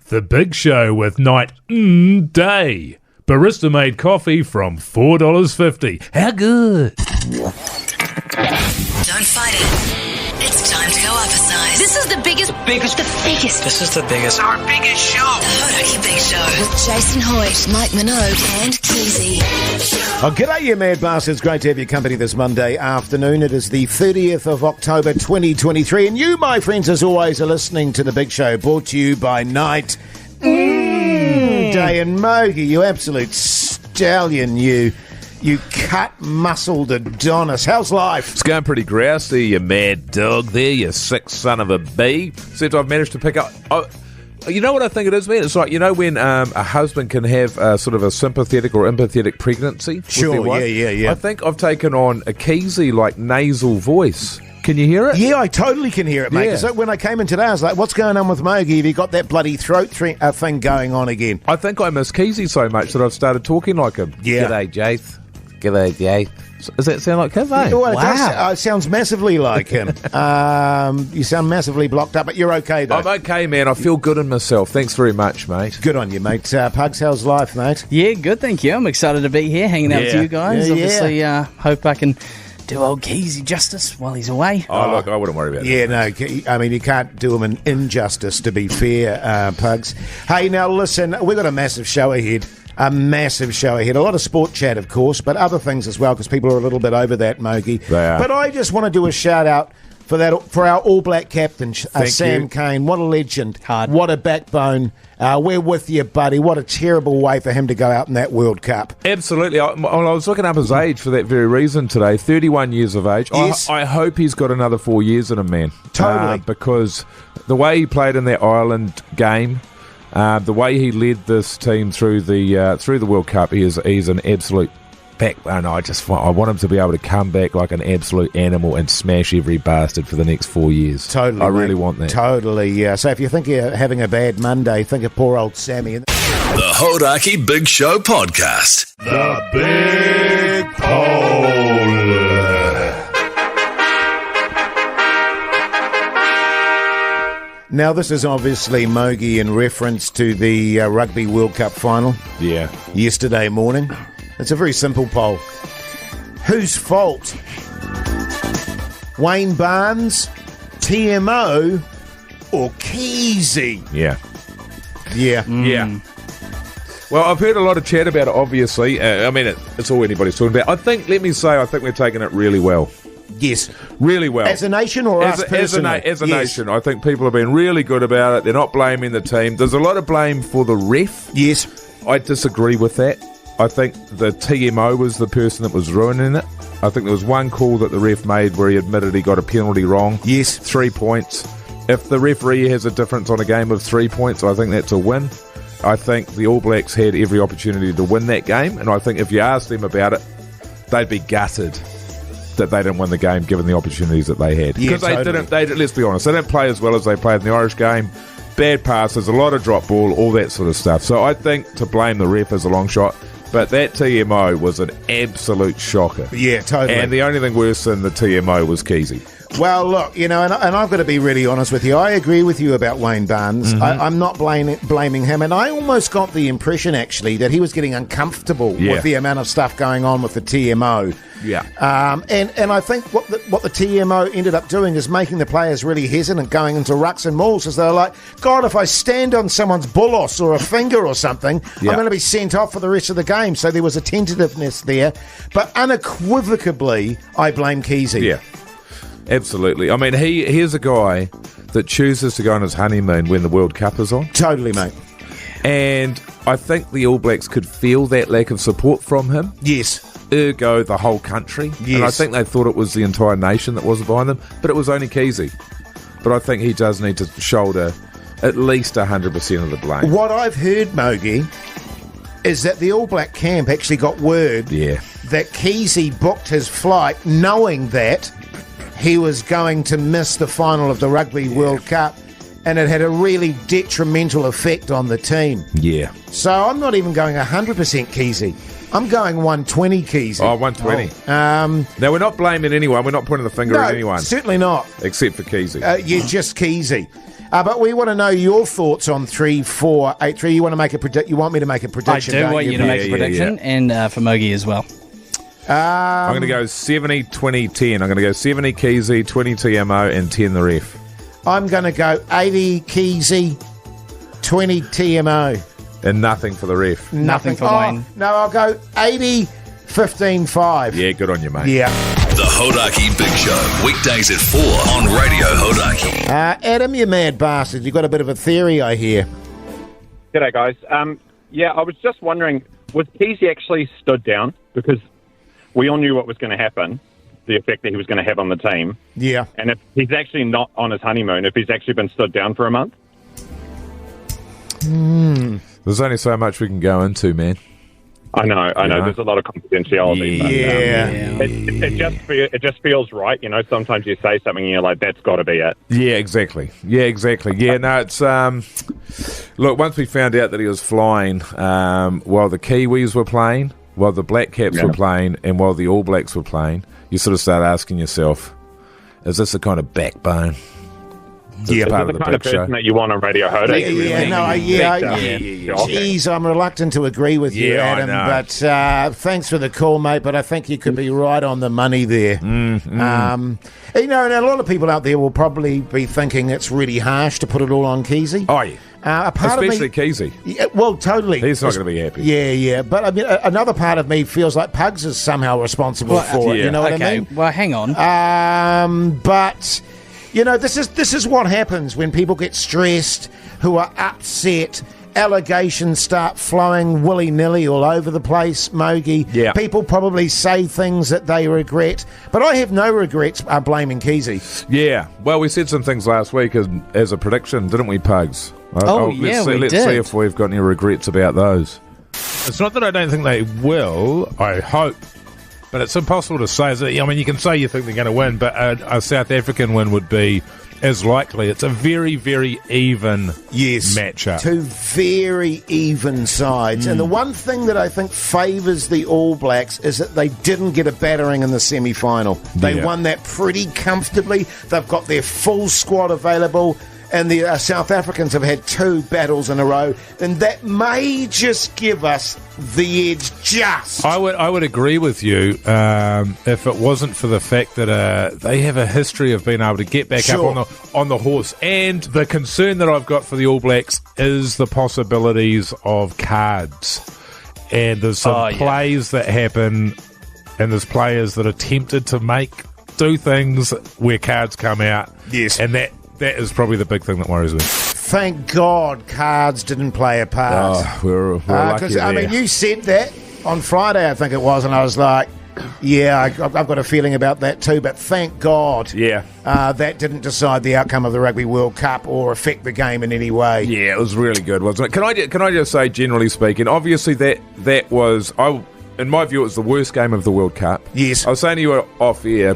The Big Show with Night Day. Barista-made coffee from $4.50. How good? Don't fight it. It's time to go up a size. This is the biggest. This is the biggest. Our biggest show. The Hodaki Big Show with Jason Hoyt, Mike Minogue, and Keyzie. Oh, g'day, you mad bastards. Great to have your company this Monday afternoon. It is the 30th of October, 2023. And you, my friends, as always, are listening to The Big Show, brought to you by Night Day. And Mogi, you absolute stallion, you cut-muscled Adonis. How's life? It's going pretty grousey, you mad dog there, you sick son of a bee. Except I've managed to pick up... you know what I think it is, man? It's like, you know when a husband can have sort of a sympathetic or empathetic pregnancy? Sure, yeah. I think I've taken on a Keyzie, like, nasal voice. Can you hear it? Yeah, I totally can hear it, mate. Yeah. So when I came in today, I was like, what's going on with Mogi? Have you got that bloody throat thing going on again? I think I miss Keyzie so much that I've started talking like him. Yeah. G'day, Jase. G'day, Jase. Does that sound like him, eh? Well, it sounds massively like him. You sound massively blocked up, but you're okay, though. I'm okay, man. I feel good in myself. Thanks very much, mate. Good on you, mate. Pugs, how's life, mate? Yeah, good, thank you. I'm excited to be here, hanging out with you guys. Yeah, Obviously, hope I can do old Keyzie justice while he's away. Oh, look, I wouldn't worry about that. Yeah, no, I mean, you can't do him an injustice, to be fair, Pugs. Hey, now, listen, we've got a massive show ahead. A massive show ahead. A lot of sport chat, of course, but other things as well, because people are a little bit over that, Mogi. They are. But I just want to do a shout-out for our All Black captain, Sam Cane. What a legend. Hard. What a backbone. We're with you, buddy. What a terrible way for him to go out in that World Cup. Absolutely. I was looking up his age for that very reason today. 31 years of age. Yes. I hope he's got another 4 years in him, man. Totally. Because the way he played in that Ireland game, the way he led this team through the World Cup, he's an absolute backbone. I want him to be able to come back like an absolute animal and smash every bastard for the next 4 years. Totally. I really mate. want that. Totally, yeah. So if you think you're having a bad Monday, think of poor old Sammy. The Hodaki Big Show Podcast. The Big Poll. Now, this is obviously Mogi in reference to the Rugby World Cup final Yeah. yesterday morning. It's a very simple poll. Whose fault? Wayne Barnes, TMO, or Keyzie? Yeah. Yeah. Yeah. Well, I've heard a lot of chat about it, obviously. I mean, it's all anybody's talking about. I think we're taking it really well. Yes. Really well. As a nation or us personally? As a Yes. nation, I think people have been really good about it. They're not blaming the team. There's a lot of blame for the ref. Yes. I disagree with that. I think the TMO was the person that was ruining it. I think there was one call that the ref made where he admitted he got a penalty wrong. Yes. 3 points. If the referee has a difference on a game of 3 points, I think that's a win. I think the All Blacks had every opportunity to win that game, and I think if you asked them about it, they'd be gutted that they didn't win the game given the opportunities that they had. Yeah, Because totally. they let's be honest, they didn't play as well as they played in the Irish game. Bad passes, a lot of drop ball, all that sort of stuff. So I think to blame the ref is a long shot. But that TMO was an absolute shocker. Yeah, totally. And the only thing worse than the TMO was Keyzie. Well, look, and I've got to be really honest with you. I agree with you about Wayne Barnes. Mm-hmm. I'm not blaming him. And I almost got the impression, actually, that he was getting uncomfortable with the amount of stuff going on with the TMO. Yeah. And I think what the TMO ended up doing is making the players really hesitant going into rucks and mauls, as they're like, God, if I stand on someone's bullos or a finger or something, I'm going to be sent off for the rest of the game. So there was a tentativeness there. But unequivocally, I blame Keyzie. Yeah. Absolutely. I mean, here's a guy that chooses to go on his honeymoon when the World Cup is on. Totally, mate. And I think the All Blacks could feel that lack of support from him. Yes. Ergo, the whole country. Yes. And I think they thought it was the entire nation that wasn't behind them, but it was only Keyzie. But I think he does need to shoulder at least 100% of the blame. What I've heard, Mogi, is that the All Black camp actually got word that Keyzie booked his flight knowing that he was going to miss the final of the Rugby World Cup, and it had a really detrimental effect on the team. Yeah. So I'm not even going 100% Keyzie. I'm going 120 Keyzie. Oh, 120. Now, we're not blaming anyone. We're not pointing the finger at anyone. Certainly not. Except for Keyzie. Just Keyzie. But we want to know your thoughts on 3483. You want to make a You want me to make a I prediction? do don't want you to make a Yeah, prediction, and for Mogi as well. I'm going to go 70, 20, 10. I'm going to go 70 Keyzie, 20 TMO, and 10 the ref. I'm going to go 80 Keyzie, 20 TMO. And nothing for the ref. Nothing for Wayne. No, I'll go 80, 15, 5. Yeah, good on you, mate. Yeah. The Hodaki Big Show, weekdays at 4 on Radio Hodaki. Adam, you mad bastard. You got a bit of a theory, I hear. G'day, guys. I was just wondering, was Keyzie actually stood down? Because we all knew what was going to happen, the effect that he was going to have on the team. Yeah. And if he's actually not on his honeymoon, if he's actually been stood down for a month? There's only so much we can go into, man. I know. There's a lot of confidentiality. Yeah. But, it just feels right. You know, sometimes you say something and you're like, that's got to be it. Yeah, exactly. Yeah, no, it's... look, once we found out that he was flying while the Kiwis were playing, while the Black Caps were playing, and while the All Blacks were playing, you sort of start asking yourself, is this the kind of backbone? Yeah, part Is of the kind of person that you want on Radio Hodaki? Jeez, I'm reluctant to agree with you, Yeah, I Adam, know. but thanks for the call, mate, but I think you could be right on the money there. And a lot of people out there will probably be thinking it's really harsh to put it all on Keyzie. Oh, yeah. Especially Keyzie. Yeah, well, totally. He's not going to be happy. Yeah. But I mean, another part of me feels like Pugs is somehow responsible for it. yeah. You know what I mean? Well, hang on. But you know, this is what happens when people get stressed, who are upset. Allegations start flowing willy-nilly all over the place, Mogi. Yeah. People probably say things that they regret, but I have no regrets blaming Keyzie. Yeah. Well, we said some things last week as a prediction, didn't we, Pugs? we Let's see did. if we've got any regrets about those. It's not that I don't think they will, I hope, but it's impossible to say. I mean, you can say you think they're going to win, but a South African win would be as likely. It's a very, very even matchup. Two very even sides. And the one thing that I think favours the All Blacks is that they didn't get a battering in the semi-final. They won that pretty comfortably. They've got their full squad available. And the South Africans have had 2 battles in a row, and that may just give us the edge. Just, I would agree with you if it wasn't for the fact that they have a history of being able to get back up on the horse. And the concern that I've got for the All Blacks is the possibilities of cards. And there's some plays that happen, and there's players that are tempted to do things where cards come out. Yes, and that is probably the big thing that worries me. Thank God cards didn't play a part. Oh, we're lucky there. I mean, you said that on Friday, I think it was, and I was like, yeah, I've got a feeling about that too, but thank God that didn't decide the outcome of the Rugby World Cup or affect the game in any way. Yeah, it was really good, wasn't it? Can I just say, generally speaking, obviously that was, in my view, it was the worst game of the World Cup. Yes. I was saying to you off air,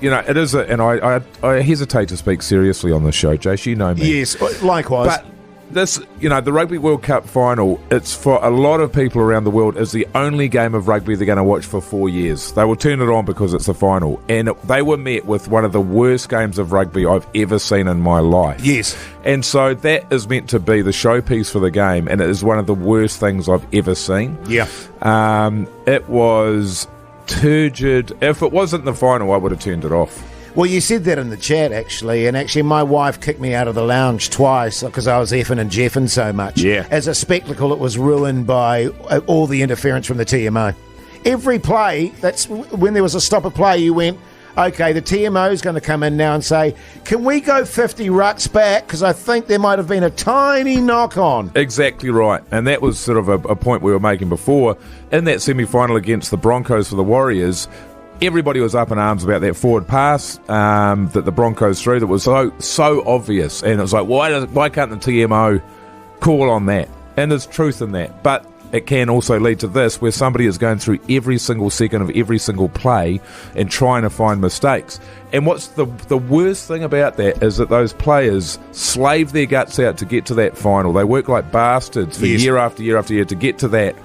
you know, it is, and I hesitate to speak seriously on this show, Jase. You know me. Yes, likewise. But this, you know, the Rugby World Cup final, it's for a lot of people around the world, is the only game of rugby they're going to watch for 4 years. They will turn it on because it's the final. And they were met with one of the worst games of rugby I've ever seen in my life. Yes. And so that is meant to be the showpiece for the game, and it is one of the worst things I've ever seen. Yeah. It was turgid. If it wasn't the final, I would have turned it off. Well, you said that in the chat, actually, and actually my wife kicked me out of the lounge twice because I was effing and jeffing so much. Yeah. As a spectacle, it was ruined by all the interference from the TMO. Every play, that's when there was a stop of play, you went, okay, the TMO is going to come in now and say, can we go 50 rucks back? Because I think there might have been a tiny knock-on. Exactly right. And that was sort of a point we were making before. In that semi-final against the Broncos for the Warriors, everybody was up in arms about that forward pass that the Broncos threw that was so obvious. And it was like, why can't the TMO call on that? And there's truth in that. But it can also lead to this, where somebody is going through every single second of every single play and trying to find mistakes. And what's the worst thing about that is that those players slave their guts out to get to that final. They work like bastards for year after year after year to get to that.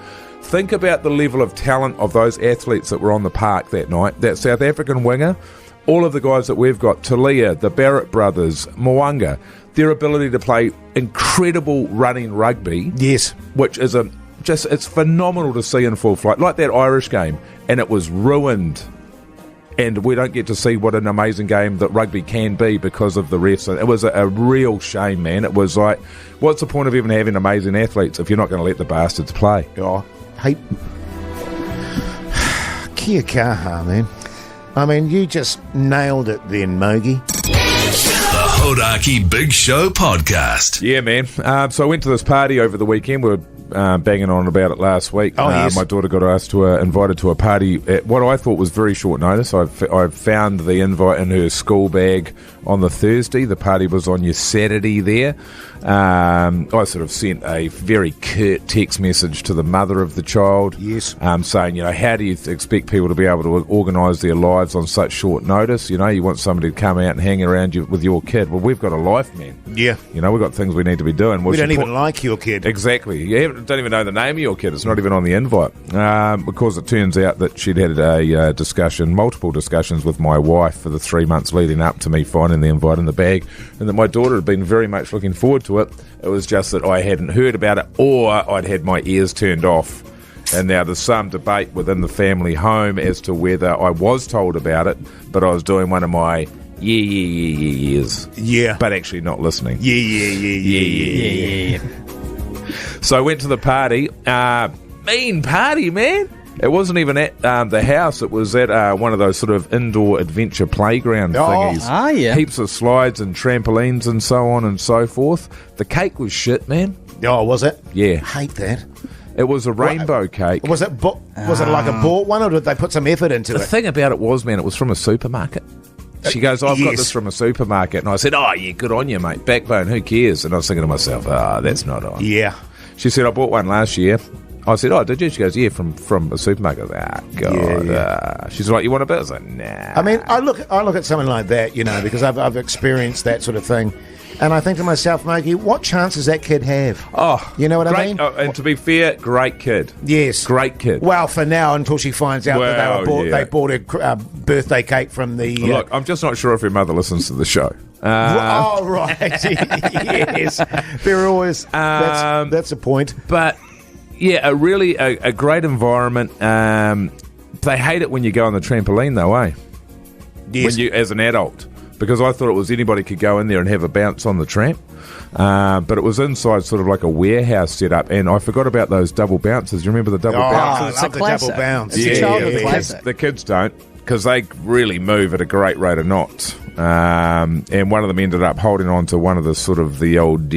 Think about the level of talent of those athletes that were on the park that night. That South African winger, all of the guys that we've got, Talia, the Barrett brothers, Mwanga, their ability to play incredible running rugby. Yes. Which is it's phenomenal to see in full flight, like that Irish game, and it was ruined. And we don't get to see what an amazing game that rugby can be because of the refs. It was a real shame, man. It was like, what's the point of even having amazing athletes if you're not going to let the bastards play? Oh, hey, kia kaha, man. I mean, you just nailed it then, Mogi. The Hodaki Big Show podcast. Yeah, man. So I went to this party over the weekend. We were banging on about it last week. Oh, yes. My daughter got asked to invited to a party at what I thought was very short notice. I found the invite in her school bag on the Thursday. The party was on your Saturday there. I sort of sent a very curt text message to the mother of the child. Yes. Saying, how do you expect people to be able to organise their lives on such short notice? You want somebody to come out and hang around you with your kid. Well, we've got a life, man. Yeah. We've got things we need to be doing. We don't even like your kid. Exactly. You don't even know the name of your kid. It's not even on the invite. Because it turns out that she'd had a multiple discussions with my wife for the 3 months leading up to me finding the invite in the bag, and that my daughter had been very much looking forward to it. It was just that I hadn't heard about it, or I'd had my ears turned off. And now there's some debate within the family home as to whether I was told about it, but I was doing one of my years. Yeah. But actually not listening. Yeah. So I went to the party. Mean party, man. It wasn't even at the house. It was at one of those sort of indoor adventure playground thingies. Ah, yeah. Heaps of slides and trampolines and so on and so forth. The cake was shit, man. Oh, was it? Yeah. Hate that. It was a rainbow cake. Was it like a bought one, or did they put some effort into The it? thing about it was, man, it was from a supermarket. She goes, I've got this from a supermarket. And I said, oh, yeah, good on you, mate. Backbone, who cares? And I was thinking to myself, that's not on. Yeah. She said, I bought one last year. I said, oh, did you? She goes, yeah, from a supermarket. God. Yeah. She's like, you want a bit? I was like, nah. I mean, I look at something like that, because I've experienced that sort of thing. And I think to myself, Mikey, what chance does that kid have? Oh, you know what I mean? Oh, and to be fair, great kid. Yes. Great kid. Well, for now, until she finds out that they bought a birthday cake from the... Look, I'm just not sure if your mother listens to the show. Oh, right. Yes. There are always... that's a point. But, yeah, a great environment. They hate it when you go on the trampoline, though, eh? Yes. When you, as an adult. Because I thought it was anybody could go in there and have a bounce on the tramp. But it was inside sort of like a warehouse setup, and I forgot about those double bounces. You remember the double bounces? I love the double bounce. It's a childhood classic. The kids don't, because they really move at a great rate of knots. And one of them ended up holding on to one of the old...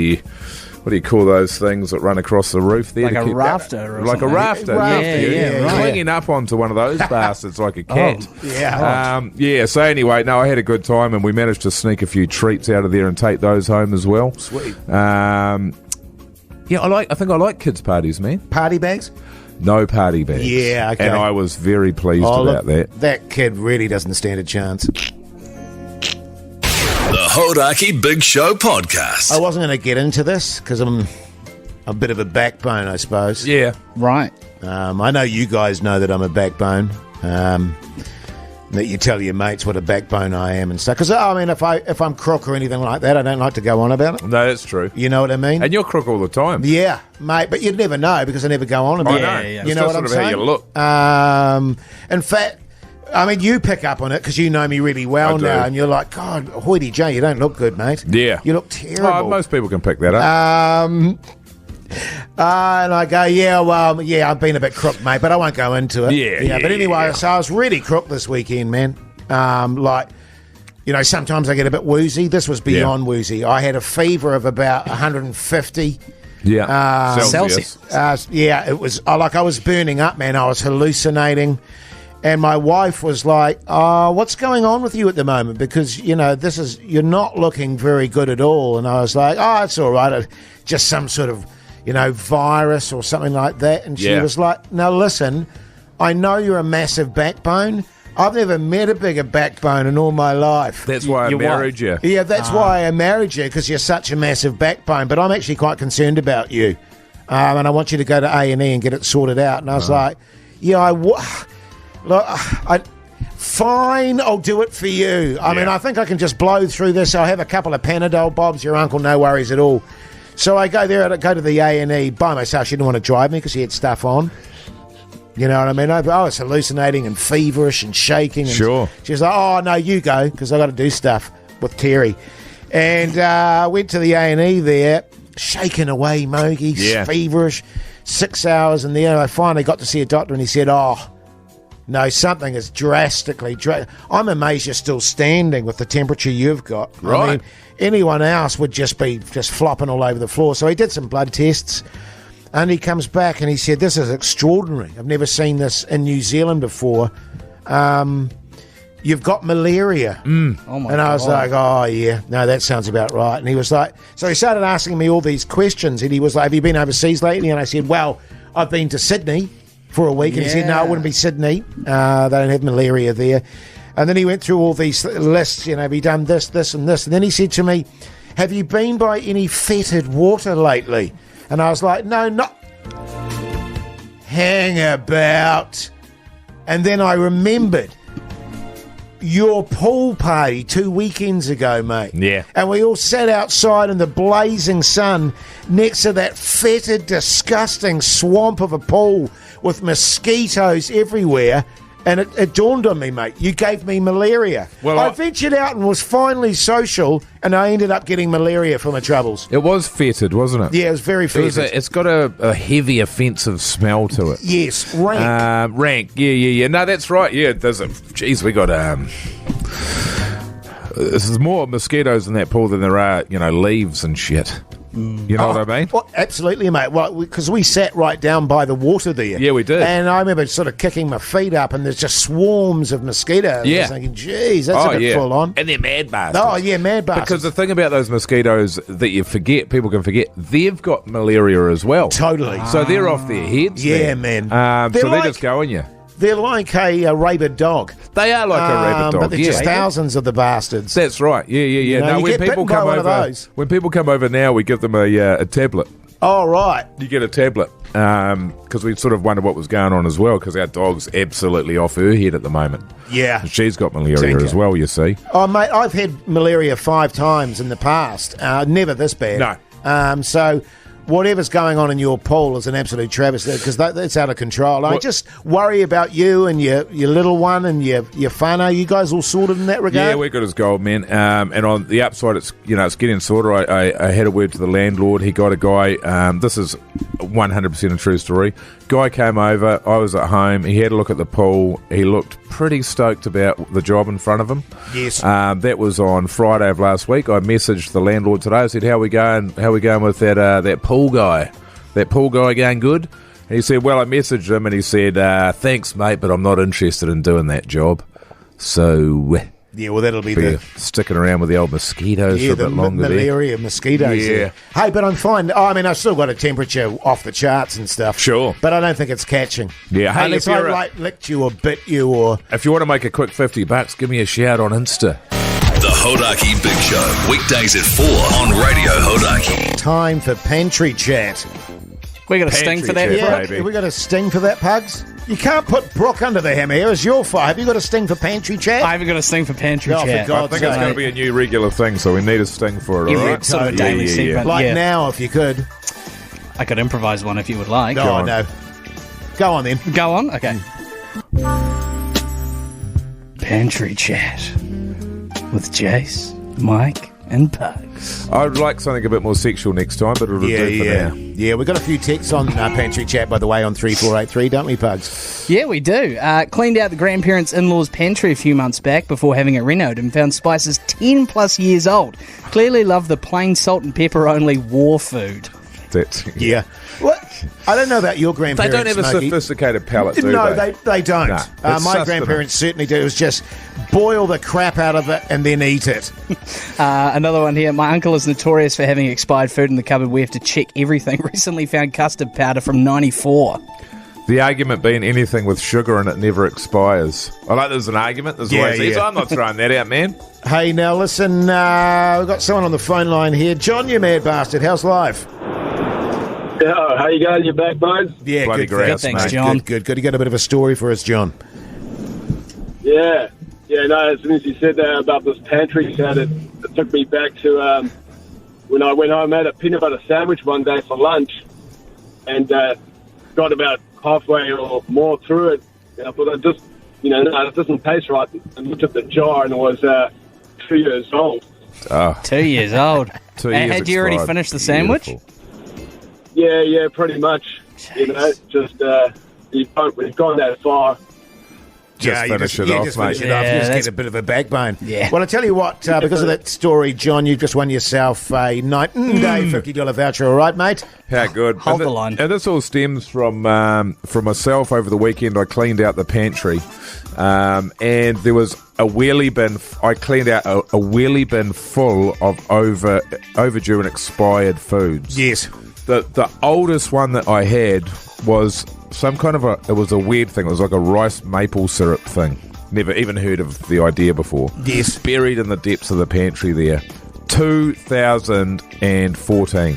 what do you call those things that run across the roof there? Like a rafter or something. Like a rafter. Yeah, right. Clinging up onto one of those bastards like a cat. Yeah. So anyway, no, I had a good time, and we managed to sneak a few treats out of there and take those home as well. Sweet. I think I like kids' parties, man. Party bags? No party bags. Yeah, okay. And I was very pleased about that. That kid really doesn't stand a chance. The Hodaki Big Show podcast. I wasn't going to get into this because I'm a bit of a backbone, I suppose. Yeah. Right. I know you guys know that I'm a backbone. That you tell your mates what a backbone I am and stuff. Because, I mean, if I'm crook or anything like that, I don't like to go on about it. No, that's true. You know what I mean? And you're crook all the time. Yeah, mate, but you'd never know because I never go on about it. I know. Yeah. You know what I'm saying? How you look. In fact, I mean, you pick up on it because you know me really well now, and you're like, God, hoity J, you don't look good, mate. Yeah. You look terrible. Most people can pick that up. And I go, I've been a bit crook, mate, but I won't go into it. Yeah. But anyway, so I was really crook this weekend, man. Sometimes I get a bit woozy. This was beyond woozy. I had a fever of about 150. Yeah. Celsius. It was I was burning up, man. I was hallucinating. And my wife was like, what's going on with you at the moment? Because, you're not looking very good at all. And I was like, it's all right. Just some sort of, virus or something like that. And she was like, now listen, I know you're a massive backbone. I've never met a bigger backbone in all my life. That's why I married you. Yeah, that's why I married you, because you're such a massive backbone. But I'm actually quite concerned about you. And I want you to go to A&E and get it sorted out. And I was like, Look, Fine, I'll do it for you. I mean, I think I can just blow through this. I'll have a couple of Panadol, Bob's your uncle, no worries at all. So I go there, I go to the A&E by myself. She didn't want to drive me because she had stuff on. You know what I mean? I was hallucinating and feverish and shaking. And Sure. She was like, oh, no, you go, because I got to do stuff with Terry. And went to the A&E there, shaking away, Mogi, feverish, 6 hours. And then I finally got to see a doctor, and he said, oh, no, something is drastically... I'm amazed you're still standing with the temperature you've got. Right. I mean, anyone else would just be flopping all over the floor. So he did some blood tests, and he comes back and he said, this is extraordinary. I've never seen this in New Zealand before. You've got malaria. Oh my God. And I was like, oh, yeah, no, that sounds about right. And he was like... So he started asking me all these questions, and he was like, have you been overseas lately? And I said, well, I've been to Sydney for a week. And he said, no, it wouldn't be Sydney. They don't have malaria there. And then he went through all these lists, have you done this, this, and this? And then he said to me, have you been by any fetid water lately? And I was like, no, not... Hang about. And then I remembered your pool party 2 weekends ago, mate. Yeah. And we all sat outside in the blazing sun next to that fetid, disgusting swamp of a pool with mosquitoes everywhere. And it dawned on me, mate, you gave me malaria. Well, I ventured out and was finally social, and I ended up getting malaria for my troubles. It was fetid, wasn't it? Yeah, it was very fetid. It's got a heavy, offensive smell to it. Yes, rank. Rank, yeah. No, that's right. Yeah, there's a... Jeez, we got... There's more mosquitoes in that pool than there are, leaves and shit. You know what I mean? Well, absolutely, mate. Well, because we sat right down by the water there. Yeah, we did. And I remember sort of kicking my feet up, and there's just swarms of mosquitoes. Yeah. I was thinking, geez, that's a bit full on. And they're mad bastards. Oh, yeah, mad bastards. Because the thing about those mosquitoes that you forget, people can forget, they've got malaria as well. Totally. So they're off their heads. Yeah, man. man. They're just going you. They're like a rabid dog. They are like a rabid dog, but there's just thousands of the bastards. That's right. Yeah. You know, you when get people bitten by come one of over, those. when people come over now, we give them a tablet. Oh, right. You get a tablet because we sort of wondered what was going on as well because our dog's absolutely off her head at the moment. Yeah. She's got malaria as well, you see. Oh, mate, I've had malaria 5 times in the past. Never this bad. No. So whatever's going on in your pool is an absolute travesty because that's out of control. I just worry about you and your little one and your whānau. Are you guys all sorted in that regard? Yeah, we're good as gold, man. And on the upside, it's getting sorted. I had a word to the landlord. He got a guy. This is 100% a true story. Guy came over. I was at home. He had a look at the pool. He looked pretty stoked about the job in front of him. Yes. That was on Friday of last week. I messaged the landlord today. I said, "How we going? How we going with that pool guy? That pool guy going good?" And he said, "Well, I messaged him and he said, thanks, mate, but I'm not interested in doing that job." So yeah, well, that'll be sticking around with the old mosquitoes for a bit longer. Malaria mosquitoes. Yeah. Hey, but I'm fine. I mean, I've still got a temperature off the charts and stuff. Sure. But I don't think it's catching. Yeah. Hey, unless I licked you or bit you or... If you want to make a quick $50, give me a shout on Insta. The Hodaki Big Show, weekdays at 4 on Radio Hodaki. Time for pantry chat. We got a sting for that, baby. Have we got a sting for that, Pugs? You can't put Brooke under the hammer here. It's your fault. Have you got a sting for pantry chat? I haven't got a sting for pantry Oh, chat. for God's I think it's going to be a new regular thing, so we need a sting for it, all right? Sort of a daily segment. Like now, if you could. I could improvise one if you would like. Oh, no. Go on, then. Go on? Okay. Pantry chat with Jase, Mike, and Pugs. I'd like something a bit more sexual next time, but it'll do for now. Yeah, we've got a few texts on pantry chat, by the way, on 3483, don't we, Pugs? Yeah, we do. Cleaned out the grandparents' in-laws' pantry a few months back before having it renoed and found spices 10 plus years old. Clearly love the plain salt and pepper only war food. Yeah. What? I don't know about your grandparents. They don't have a Smokey. sophisticated palate, do No, they? they don't. No, my sustenance. grandparents certainly did. It was just boil the crap out of it and then eat it. Another one here. My uncle is notorious for having expired food in the cupboard. We have to check everything. Recently found custard powder from 94. The argument being anything with sugar in it never expires. I like there's an argument. There's always yeah. I'm not throwing that out, man. Hey, now listen, we've got someone on the phone line here. John, you mad bastard. How's life? Yeah, how you going? You back, boys? Yeah, Bloody good. grouse, thanks, mate. John. Good. You got a bit of a story for us, John. Yeah. Yeah, no, as soon as you said that about this pantry chat, it took me back to when I went home, had a peanut butter sandwich one day for lunch, and got about halfway or more through it, and I thought, it doesn't taste right, and looked at the jar, and it was 2 years old. 2 years old. 2 years Had you already expired. finished the sandwich? Beautiful. Yeah, pretty much. Jeez. We've gone that far. Just finish it off, just mate. finish it off. You Yeah, just that's- get a bit of a backbone. Yeah. Well, I tell you what, because of that story, John, you've just won yourself a night and day $50 voucher. All right, mate? How good. Hold and the line. And this all stems from myself over the weekend. I cleaned out the pantry, and there was a wheelie bin. I cleaned out a wheelie bin full of overdue and expired foods. Yes. The oldest one that I had was some kind of it was a weird thing. It was like a rice maple syrup thing. Never even heard of the idea before. Yes. Buried in the depths of the pantry there. 2014.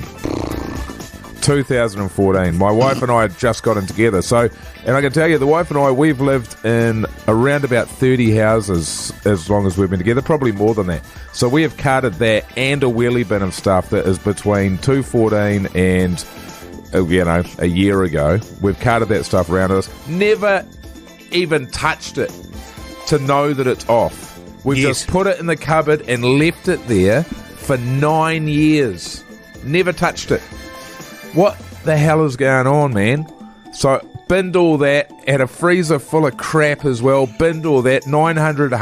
2014. My wife and I had just gotten together. So, and I can tell you, the wife and I, we've lived in around about 30 houses as long as we've been together, probably more than that. So we have carted that and a wheelie bin of stuff that is between 2014 and, a year ago. We've carted that stuff around us. Never even touched it to know that it's off. We've just put it in the cupboard and left it there for 9 years. Never touched it. What the hell is going on, man? So, binned all that, had a freezer full of crap as well, binned all that, 900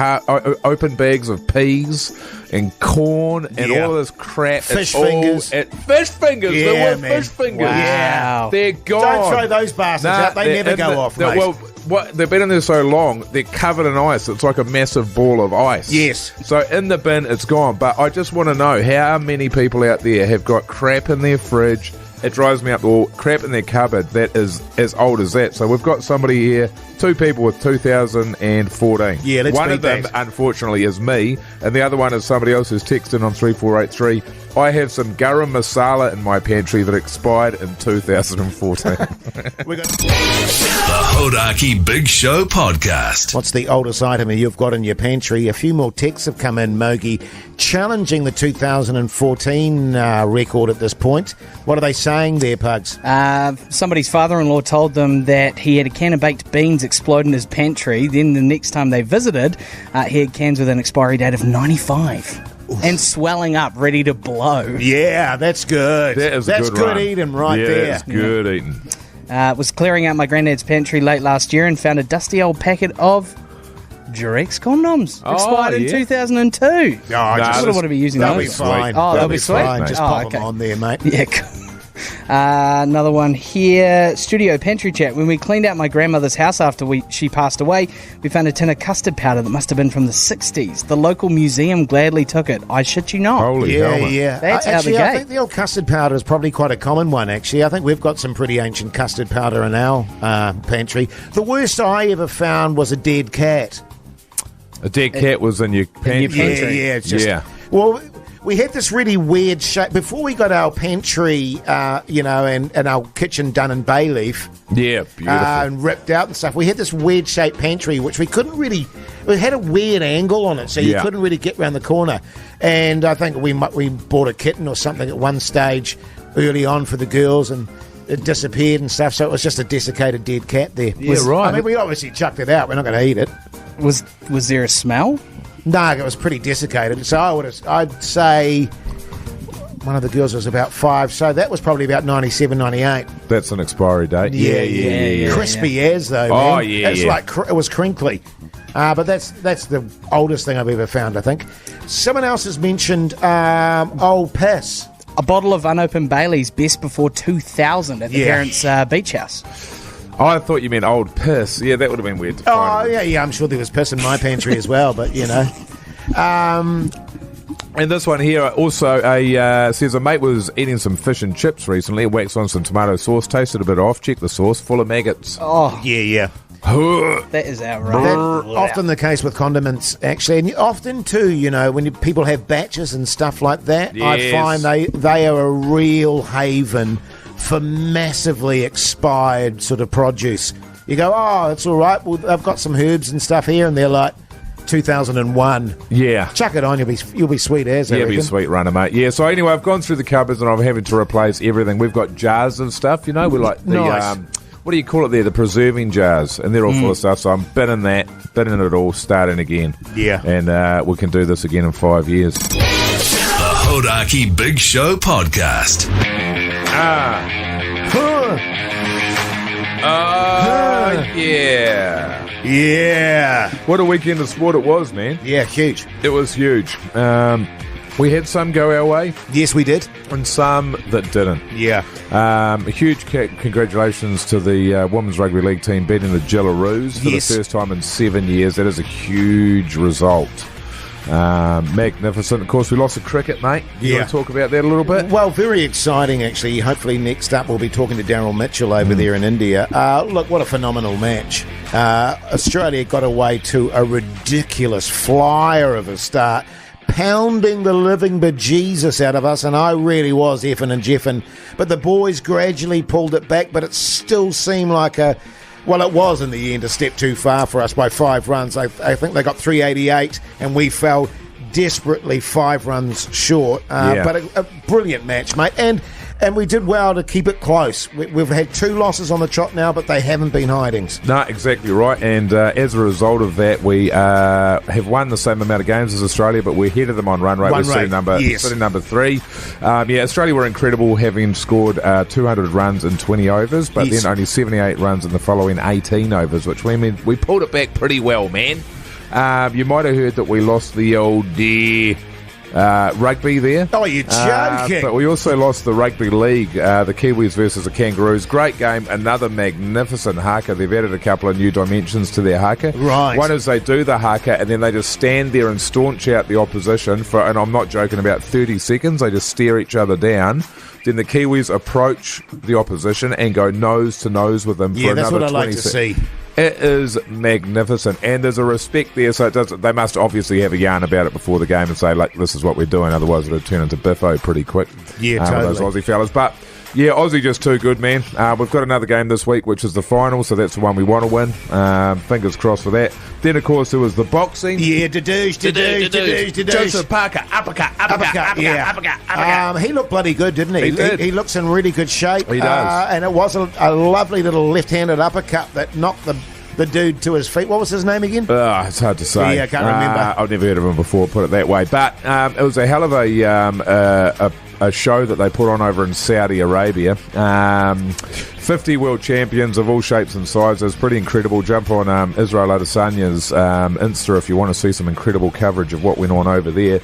open bags of peas and corn and all of this crap. Fish fingers. Fish fingers! Yeah, There were man. fish fingers. Wow. They're gone. Don't throw those bastards out. They they're never in go off, mate. Well, they've been in there so long, they're covered in ice. It's like a massive ball of ice. Yes. So in the bin, it's gone. But I just want to know how many people out there have got crap in their fridge. It drives me up the wall. Crap in their cupboard that is as old as that. So we've got somebody here, 2 people with 2014. Yeah, let's One beat of them, that. unfortunately, is me, and the other one is somebody else who's texted on 3483. I have some garam masala in my pantry that expired in 2014. We got- The Hodaki Big Show podcast. What's the oldest item you've got in your pantry? A few more texts have come in, Mogi, challenging the 2014 record at this point. What are they saying there, Pugs? Somebody's father-in-law told them that he had a can of baked beans explode in his pantry. Then the next time they visited, he had cans with an expiry date of 95. And swelling up, ready to blow. Yeah, that's good. That's good run. eating right yeah, there. That's good eating. Was clearing out my granddad's pantry late last year and found a dusty old packet of Durex condoms. Expired in 2002. Oh, I just wouldn't want to be using They'll those. be fine. Oh, they'll be sweet. fine. Just Oh, pop okay. them on there, mate. Yeah, cool. Another one here. Studio pantry chat. When we cleaned out my grandmother's house after she passed away, we found a tin of custard powder that must have been from the 60s. The local museum gladly took it. I shit you not. Holy Yeah, hell, man. yeah. That's out the actually, I gate. think the old custard powder is probably quite a common one, actually. I think we've got some pretty ancient custard powder in our pantry. The worst I ever found was a dead cat. A dead cat was in your pantry. pantry. Yeah, it's just... Yeah. Well, we had this really weird shape. Before we got our pantry, and our kitchen done in bay leaf, Yeah, beautiful. and ripped out and stuff, we had this weird shaped pantry which we couldn't really... It had a weird angle on it, so you Yeah. couldn't really get round the corner. And I think we bought a kitten or something at one stage early on for the girls, and it disappeared and stuff, so it was just a desiccated dead cat there. Yeah, right. I mean, we obviously chucked it out. We're not going to eat it. Was there a smell? No, it was pretty desiccated. So I'd say one of the girls was about 5, so that was probably about 97, 98. That's an expiry date. Yeah. Crispy as though, man. Oh, yeah, It's yeah. like it was crinkly. But that's the oldest thing I've ever found, I think. Someone else has mentioned old piss. A bottle of unopened Bailey's best before 2000 at the Yeah. parents' beach house. Oh, I thought you meant old piss. Yeah, that would have been weird to Oh, find. yeah, I'm sure there was piss in my pantry as well, but, you know. And this one here also says a mate was eating some fish and chips recently, waxed on some tomato sauce, tasted a bit off, checked the sauce, full of maggots. Oh, Yeah. that is outrageous. That's often the case with condiments, actually. And often, too, when people have batches and stuff like that, I Yes. find they are a real haven for massively expired sort of produce. You go, oh, it's all right. Well, I've got some herbs and stuff here, and they're like 2001. Yeah. Chuck it on, you'll be sweet as. Yeah, be a sweet runner, mate. Yeah, so anyway, I've gone through the cupboards and I'm having to replace everything. We've got jars of stuff, we're like the, Nice. what do you call it there? The preserving jars, and they're all full of stuff, so I'm binning it all, starting again. Yeah. And we can do this again in 5 years. The Hodaki Big Show Podcast. Yeah. Yeah. What a weekend of sport it was, man. Yeah, huge. It was huge. We had some go our way Yes, we did. and some that didn't. Yeah. A huge congratulations to the Women's Rugby League team beating the Jillaroos for Yes. the first time in 7 years. That is a huge result. Magnificent. Of course, we lost the cricket, mate. You want to talk about that a little bit? Well, very exciting, actually. Hopefully, next up, we'll be talking to Daryl Mitchell over there in India. Look, what a phenomenal match. Australia got away to a ridiculous flyer of a start, pounding the living bejesus out of us, and I really was effing and jeffing. But the boys gradually pulled it back, but it still seemed like well, it was in the end a step too far for us by 5 runs. I think they got 388, and we fell desperately 5 runs short. But a brilliant match, mate. And we did well to keep it close. We've had 2 losses on the trot now, but they haven't been hidings. No, exactly right. And as a result of that, we have won the same amount of games as Australia, but we're ahead of them on run rate. We're sitting number 3. Australia were incredible, having scored 200 runs in 20 overs, but then only 78 runs in the following 18 overs, which means we pulled it back pretty well, man. You might have heard that we lost the old rugby there. Oh, you're joking. But we also lost the rugby league, the Kiwis versus the Kangaroos. Great game, another magnificent haka. They've added a couple of new dimensions to their haka. Right. One is they do the haka and then they just stand there and staunch out the opposition for, and I'm not joking, about 30 seconds. They just stare each other down. Then the Kiwis approach the opposition and go nose to nose with them for another 20 seconds. Yeah, that's what I like to see. It is magnificent, and there's a respect there. So they must obviously have a yarn about it before the game and say, like, this is what we're doing. Otherwise, it'll turn into biffo pretty quick. Yeah, totally. With those Aussie fellas, but. Yeah, Aussie just too good, man. We've got another game this week, which is the final, so that's the one we want to win. Fingers crossed for that. Then, of course, there was the boxing. Yeah, dadoosh. Joseph Parker, uppercut. He looked bloody good, didn't he? He did. He looks in really good shape. He does. And it was a lovely little left-handed uppercut that knocked the dude to his feet. What was his name again? It's hard to say. Yeah, I can't remember. I've never heard of him before, put it that way. But it was a hell of a show that they put on over in Saudi Arabia. 50 world champions of all shapes and sizes. Pretty incredible. Jump on Israel Adesanya's Insta if you want to see some incredible coverage of what went on over there.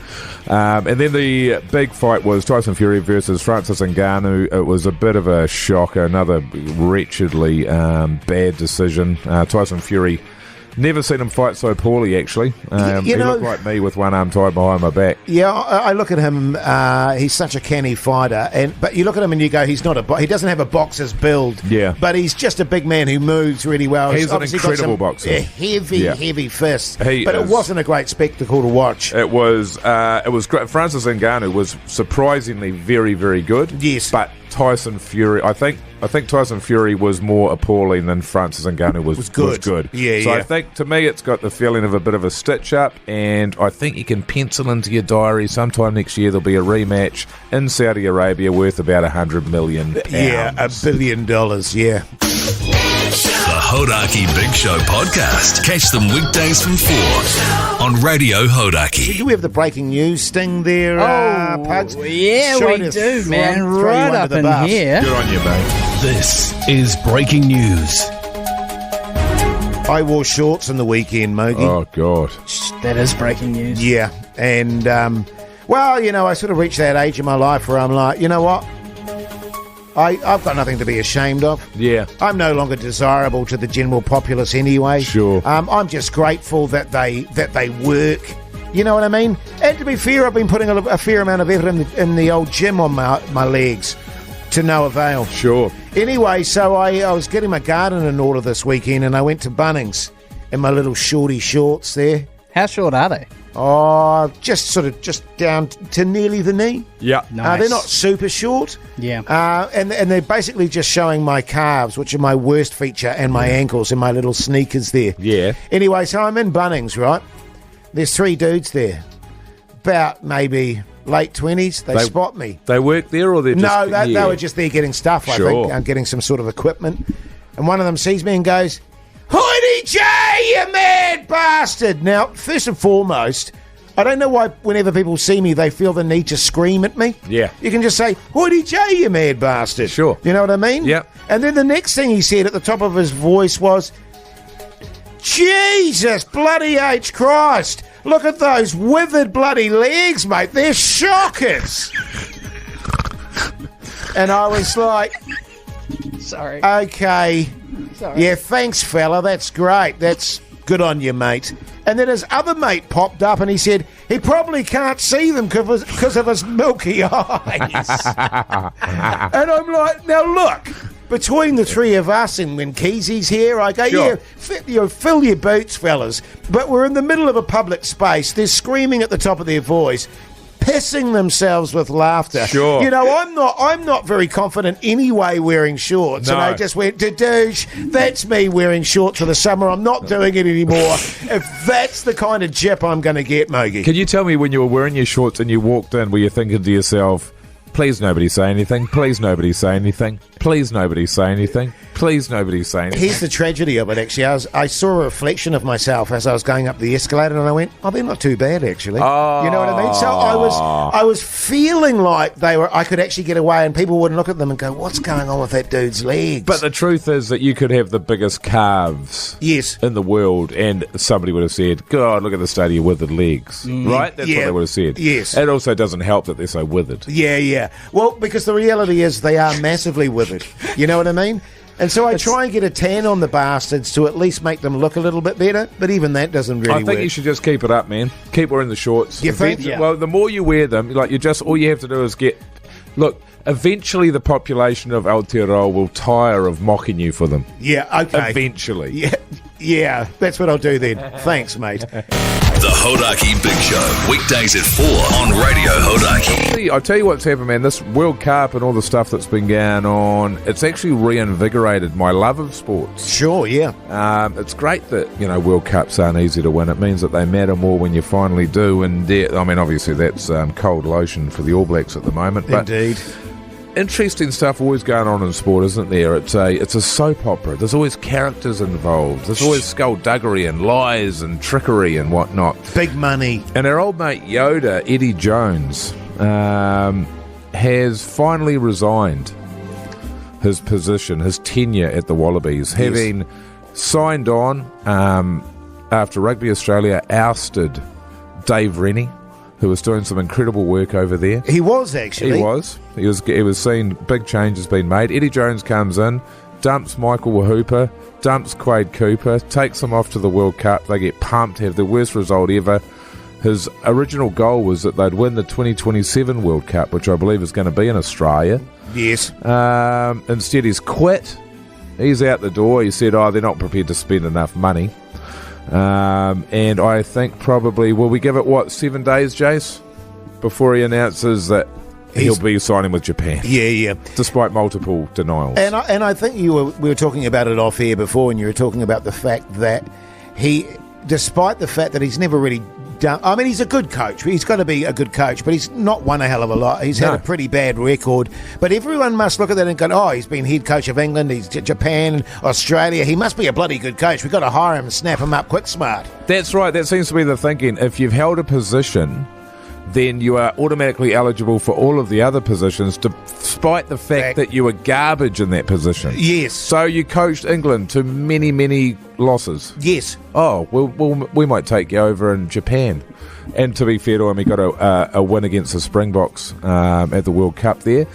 And then the big fight was Tyson Fury versus Francis Ngannou. It was a bit of a shocker, another wretchedly bad decision. Tyson Fury, never seen him fight so poorly, actually. He looked like me with one arm tied behind my back. Yeah, I look at him. He's such a canny fighter, but you look at him and you go, he doesn't have a boxer's build. Yeah, but he's just a big man who moves really well. He's an incredible boxer. Heavy fists. But it wasn't a great spectacle to watch. It was great. Francis Ngannou was surprisingly very, very good. Yes, but Tyson Fury, I think Tyson Fury was more appalling than Francis Ngannou was good. Yeah, so I think, to me, it's got the feeling of a bit of a stitch-up, and I think you can pencil into your diary sometime next year there'll be a rematch in Saudi Arabia worth about £100 million. Yeah, $1 billion, yeah. The Hodaki Big Show Podcast. Catch them weekdays from 4 on Radio Hodaki. Do we have the breaking news sting there, Pugs? Yeah, we do, man. Right up in here. Good on you, mate. This is breaking news. I wore shorts on the weekend, Mogi. Oh, God. That is breaking news. Yeah, and, I sort of reached that age in my life where I'm like, you know what? I've got nothing to be ashamed of. Yeah. I'm no longer desirable to the general populace anyway. Sure. I'm just grateful that they work. You know what I mean? And to be fair, I've been putting a fair amount of effort in the old gym on my legs to no avail. Sure. Anyway, so I was getting my garden in order this weekend, and I went to Bunnings in my little shorty shorts there. How short are they? Just down to nearly the knee. Yeah. Nice. They're not super short. Yeah. And they're basically just showing my calves, which are my worst feature, and my ankles and my little sneakers there. Yeah. Anyway, so I'm in Bunnings, right? There's 3 dudes there, about maybe late 20s. They spot me. They work there, or they're just... No, they were just there getting stuff, I think. Getting some sort of equipment. And one of them sees me and goes, "Hoity Jay, you mad bastard!" Now, first and foremost, I don't know why whenever people see me, they feel the need to scream at me. Yeah. You can just say, "Hoity Jay, you mad bastard." Sure. You know what I mean? Yep. And then the next thing he said at the top of his voice was, "Jesus bloody H Christ, look at those withered bloody legs, mate. They're shockers." And I was like, Sorry. "Okay. Sorry. Yeah, thanks, fella. That's great. That's good on you, mate." And then his other mate popped up and he said he probably can't see them because of his milky eyes. And I'm like, now look, between the 3 of us and when Keyzie's here, I go, Sure. yeah, fill your boots, fellas. But we're in the middle of a public space. They're screaming at the top of their voice, pissing themselves with laughter. Sure. You know, I'm not very confident anyway wearing shorts. No. And I just went, "Douche, that's me wearing shorts for the summer. I'm not doing it anymore." If that's the kind of jip I'm going to get, Mogi. Can you tell me, when you were wearing your shorts and you walked in, were you thinking to yourself, "Please nobody say anything, please nobody say anything, please nobody say anything, please nobody say anything"? Here's the tragedy of it, actually. I saw a reflection of myself as I was going up the escalator, and I went, "Oh, they're not too bad, actually." Oh. You know what I mean? So I was feeling like I could actually get away, and people wouldn't look at them and go, "What's going on with that dude's legs?" But the truth is that you could have the biggest calves yes. in the world, and somebody would have said, "God, look at the state of your withered legs." Right? That's what they would have said. Yes. It also doesn't help that they're so withered. Yeah. Well, because the reality is they are massively withered. You know what I mean? And so I try and get a tan on the bastards to at least make them look a little bit better, but even that doesn't really I think work. you should just keep it up, man. Keep wearing the shorts. You think? Yeah. Well, the more you wear them, like all you have to do is get... Look, eventually the population of Aotearoa will tire of mocking you for them. Yeah, okay. Eventually. Yeah, that's what I'll do then. Thanks, mate. The Hodaki Big Show, weekdays at 4 on Radio Hodaki. I'll tell you what's happened, man. This World Cup and all the stuff that's been going on, it's actually reinvigorated my love of sports. Sure, yeah. It's great that, World Cups aren't easy to win. It means that they matter more when you finally do. And, obviously that's cold lotion for the All Blacks at the moment. But Indeed. interesting stuff always going on in sport, isn't there? It's a soap opera. There's always characters involved. There's always skullduggery and lies and trickery and whatnot. Big money. And our old mate Yoda, Eddie Jones, has finally resigned his position, his tenure at the Wallabies, having signed on after Rugby Australia ousted Dave Rennie, who was doing some incredible work over there. He was, actually. He was seeing big changes being made. Eddie Jones comes in, dumps Michael Hooper, dumps Quade Cooper, takes them off to the World Cup. They get pumped, have the worst result ever. His original goal was that they'd win the 2027 World Cup, which I believe is going to be in Australia. Yes. Instead, he's quit. He's out the door. He said, they're not prepared to spend enough money. And I think probably, will we give it, 7 days, Jase, before he announces that he'll be signing with Japan? Yeah. Despite multiple denials. And I think we were talking about it off air before, and you were talking about the fact that despite the fact that he's never really done... I mean, he's a good coach. He's got to be a good coach, but he's not won a hell of a lot. He's had a pretty bad record. But everyone must look at that and go, he's been head coach of England, he's Japan, Australia. He must be a bloody good coach. We've got to hire him and snap him up quick smart. That's right. That seems to be the thinking. If you've held a position, then you are automatically eligible for all of the other positions, despite the fact that you were garbage in that position. Yes. So you coached England to many, many losses. Yes. We might take you over in Japan. And to be fair to him, he got a win against the Springboks at the World Cup there.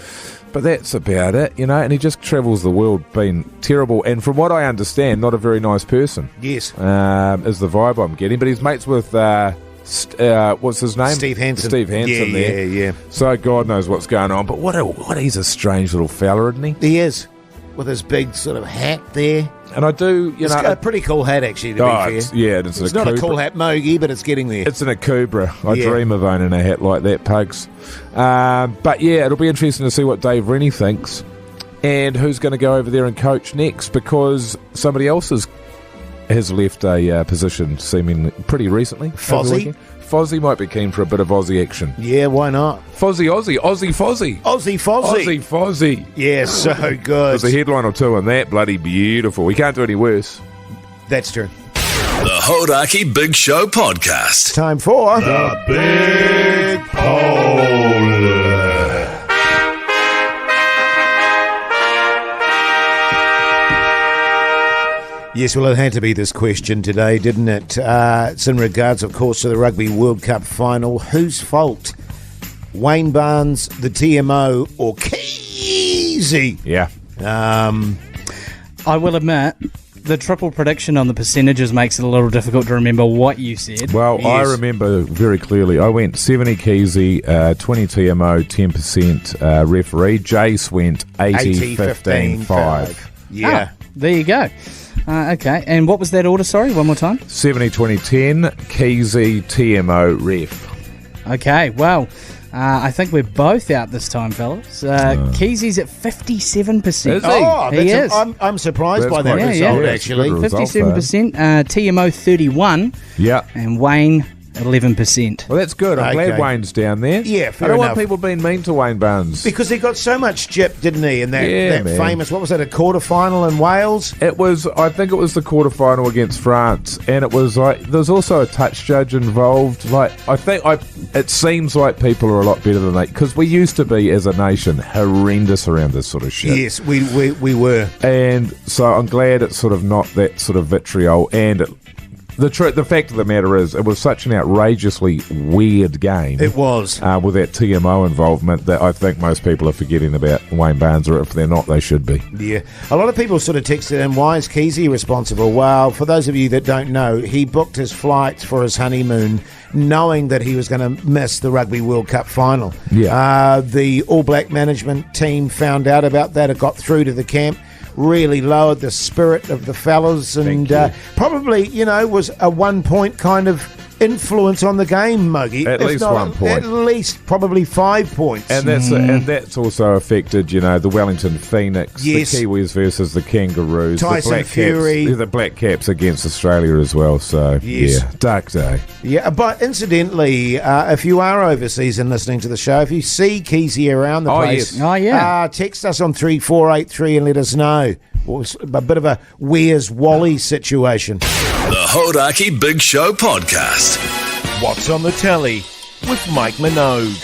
But that's about it, and he just travels the world being terrible. And from what I understand, not a very nice person. Yes. Is the vibe I'm getting. But he's mates with... what's his name? Steve Hansen. Steve Hansen there. Yeah. So God knows what's going on. But what he's a strange little fella, isn't he? He is. with his big sort of hat there. And I do, It's a pretty cool hat, actually, to be fair. It's not a cool hat, Mogi, but it's getting there. It's an Akubra. I dream of owning a hat like that, Pugs. But yeah, it'll be interesting to see what Dave Rennie thinks and who's going to go over there and coach next, because somebody else has left a position seeming pretty recently. Fozzie might be keen for a bit of Aussie action. Yeah, why not? Aussie Fozzie. Aussie Fozzie. Yeah, so good. There's a headline or two on that. Bloody beautiful. We can't do any worse. That's true. The Hodaki Big Show Podcast. Time for The Big Poll. Yes, well, it had to be this question today, didn't it? It's in regards, of course, to the Rugby World Cup final. Whose fault? Wayne Barnes, the TMO, or Keyzie? Yeah. I will admit, the triple prediction on the percentages makes it a little difficult to remember what you said. Well, yes. I remember very clearly. I went 70 Keyzie, 20 TMO, 10% referee. Jase went 80, 15, 5. Yeah. Oh, there you go. Okay, and what was that order, sorry, one more time? 70, 20, 10, Keyzie, TMO, ref. Okay, well, I think we're both out this time, fellas. Keyzie's at 57%. Is he? Oh, he is. I'm surprised by that quite result, yeah. actually. Good result, 57%, TMO 31, Yeah. and Wayne 11%. Well, that's good. I'm glad Okay. Wayne's down there. Yeah, I fair don't enough. want people being mean to Wayne Barnes. Because he got so much jip, didn't he, in that man. famous, what was it, a quarterfinal in Wales? I think it was the quarterfinal against France, and it was like, there's also a touch judge involved. Like, it seems like people are a lot better than they, because we used to be, as a nation, horrendous around this sort of shit. Yes, we were. And so I'm glad it's sort of not that sort of vitriol, and the fact of the matter is, it was such an outrageously weird game. It was. With that TMO involvement, that I think most people are forgetting about Wayne Barnes, or if they're not, they should be. Yeah. A lot of people sort of texted in, why is Keyzie responsible? Well, for those of you that don't know, he booked his flights for his honeymoon knowing that he was going to miss the Rugby World Cup final. Yeah. The All Black management team found out about that. It got through to the camp. Really lowered the spirit of the fellas, and probably, was a 1 point kind of influence on the game, Muggy. At least 1 point. At least probably 5 points. And that's also affected, the Wellington Phoenix, Yes. the Kiwis versus the Kangaroos, Tyson the Black Fury. Caps, the Black Caps against Australia as well. So Yes. yeah, dark day. Yeah, but incidentally, if you are overseas and listening to the show, if you see Keyzie around the place, yes. Oh, yeah. text us on 3483 and let us know. It's a bit of a Where's Wally situation. The Hodaki Big Show Podcast. What's on the telly with Mike Minogue?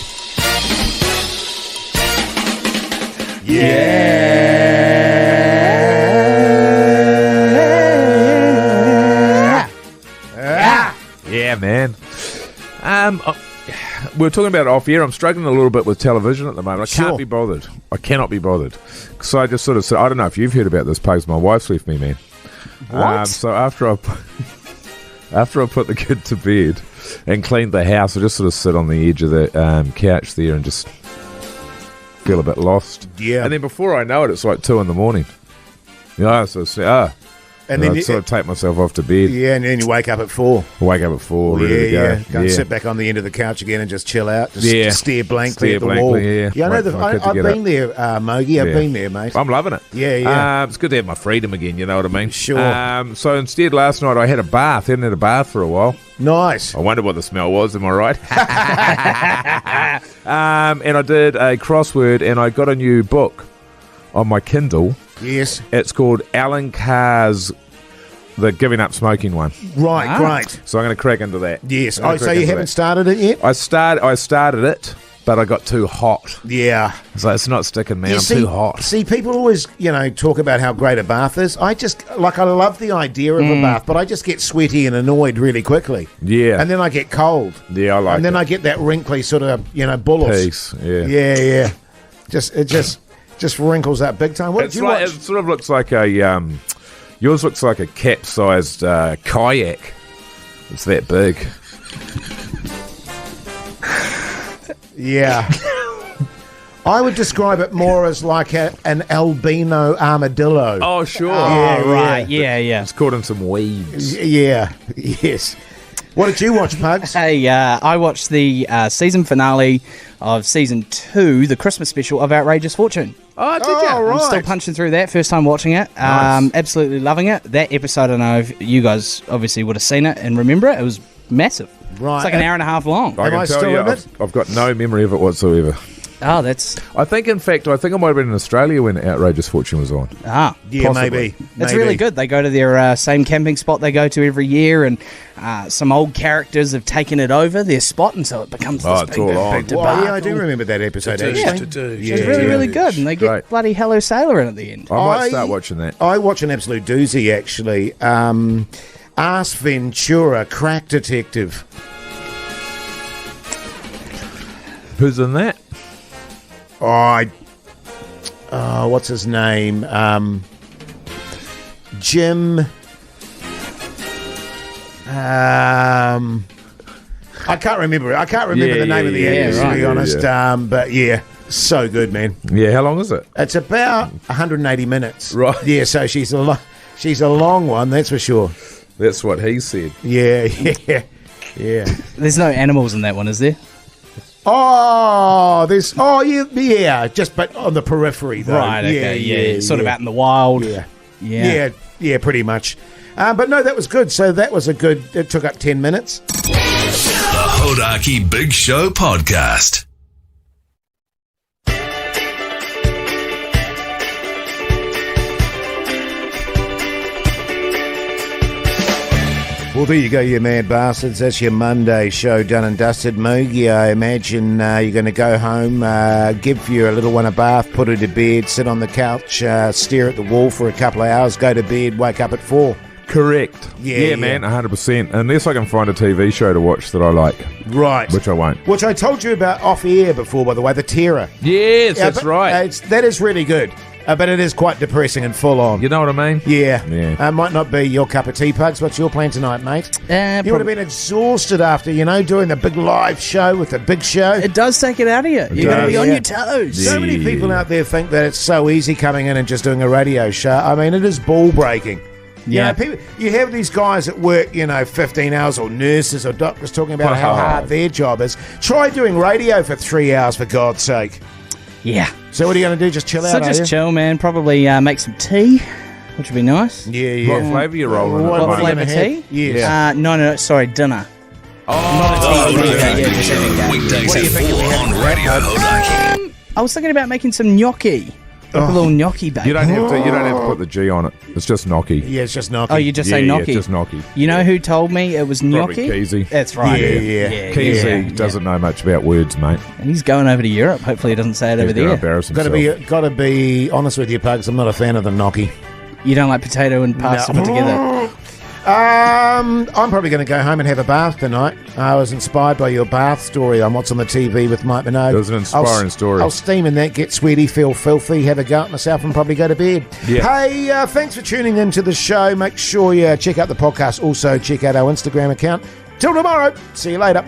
Yeah, man. We were talking about it off air. I'm struggling a little bit with television at the moment. I can't be bothered. I cannot be bothered. So I just sort of said, I don't know if you've heard about this post. My wife's left me, man. What? So after I put the kid to bed and cleaned the house, I just sort of sit on the edge of the couch there and just feel a bit lost. Yeah. And then before I know it, it's like 2 a.m. Yeah, so And then then I'd sort of take myself off to bed. Yeah, and then you wake up at 4. Wake up at 4, ready to go. Go and sit back on the end of the couch again and just chill out. Just stare blankly at the wall. Yeah, I know. Wait for my kid to I've get been up. there, Mogi. I've been there, mate. I'm loving it. Yeah. It's good to have my freedom again, you know what I mean? Sure. So instead, last night I had a bath. Hadn't had a bath for a while. Nice. I wondered what the smell was, am I right? And I did a crossword, and I got a new book on my Kindle. Yes. It's called Alan Carr's The Giving Up Smoking one. Right, great. So I'm going to crack into that. Yes. I'm gonna So crack you into haven't that. started it yet? I started it, but I got too hot. Yeah. So it's not sticking, man. I'm too hot. See, people always, talk about how great a bath is. I love the idea of a bath, but I just get sweaty and annoyed really quickly. Yeah. And then I get cold. Yeah, I like And then it. I get that wrinkly sort of, bullets. Peace, yeah. Yeah. Just wrinkles that big time. What It's did you like, watch? it sort of looks like a yours looks like a capsized kayak. It's that big. Yeah. I would describe it more as like an albino armadillo. Oh, sure. Right, yeah. It's caught in some weeds. Yeah, yes. What did you watch, Pugs? Hey, I watched the season finale of season 2, the Christmas special of Outrageous Fortune. Oh, did Oh, you? right. I'm still punching through that. First time watching it. Nice. Absolutely loving it. That episode, I know you guys obviously would have seen it and remember it. It was massive. Right. It's like an hour and a half long. I Am can I tell still you, in it? I've got no memory of it whatsoever. Oh, that's... I think I might have been in Australia when Outrageous Fortune was on. Ah. Yeah, Possibly. maybe. It's really good. They go to their same camping spot they go to every year, and some old characters have taken it over their spot, and so it becomes this it's big, all big, on. big Well, debacle. yeah, I do remember that episode, actually. It's really, really good, and they get Great. bloody Hello Sailor in at the end. I might start watching that. I watch an absolute doozy, actually. Ask Ventura, Crack Detective. Who's in that? What's his name? Jim. I can't remember. I can't remember the name of the actor, to be honest. But yeah, so good, man. Yeah, how long is it? It's about 180 minutes. Right. Yeah, so she's a long one, that's for sure. That's what he said. Yeah. There's no animals in that one, is there? Yeah, just but on the periphery, though. Right, okay, yeah. Sort of out in the wild. Yeah, pretty much. But no, that was good. So that was it took up 10 minutes. The Hodaki Big Show Podcast. Well, there you go, you mad bastards. That's your Monday show done and dusted. Moogie, I imagine you're going to go home, give your little one a bath, put her to bed, sit on the couch, stare at the wall for a couple of hours, go to bed, wake up at 4. Correct. Yeah, man, 100%. Unless I can find a TV show to watch that I like, Right. which I won't. Which I told you about off air before, by the way, The Terror. Yes, that's but, right. that is really good, but it is quite depressing and full on. You know what I mean? Yeah. Might not be your cup of tea, Pugs. What's your plan tonight, mate? You would have been exhausted after, doing the big live show with the big show. It does take it out of you. You're going to be on your toes. So many people out there think that it's so easy coming in and just doing a radio show. I mean, it is ball-breaking. Yeah. You have these guys at work, 15 hours, or nurses or doctors talking about how hard their job is. Try doing radio for 3 hours, for God's sake. Yeah. So what are you going to do? Just chill out, So are just you? chill, man. Probably make some tea, which would be nice. Yeah. What flavour you rolling? What at the What moment? flavour tea? Yes. No, sorry, dinner. The Hodaki weekdays at 4 on Radio Hodaki. I was thinking about making some gnocchi. Like a little gnocchi bake. You don't have to put the G on it. It's just gnocchi. Yeah, it's just knocking. Oh, you just say gnocchi? Yeah, just gnocchi. You know who told me it was Probably gnocchi? Keyzie. That's right. Yeah. Keyzie doesn't know much about words, mate. And he's going over to Europe. Hopefully he doesn't say it over He's going to there. embarrass himself. Got to be honest with you, Pugs. I'm not a fan of the gnocchi. You don't like potato and pasta put together? I'm probably going to go home and have a bath tonight. I was inspired by your bath story on what's on the TV with Mike Minogue. It was an inspiring story. I'll steam in that, get sweaty, feel filthy, have a go at myself and probably go to bed. Yeah. Hey, thanks for tuning into the show. Make sure you check out the podcast. Also, check out our Instagram account. Till tomorrow. See you later.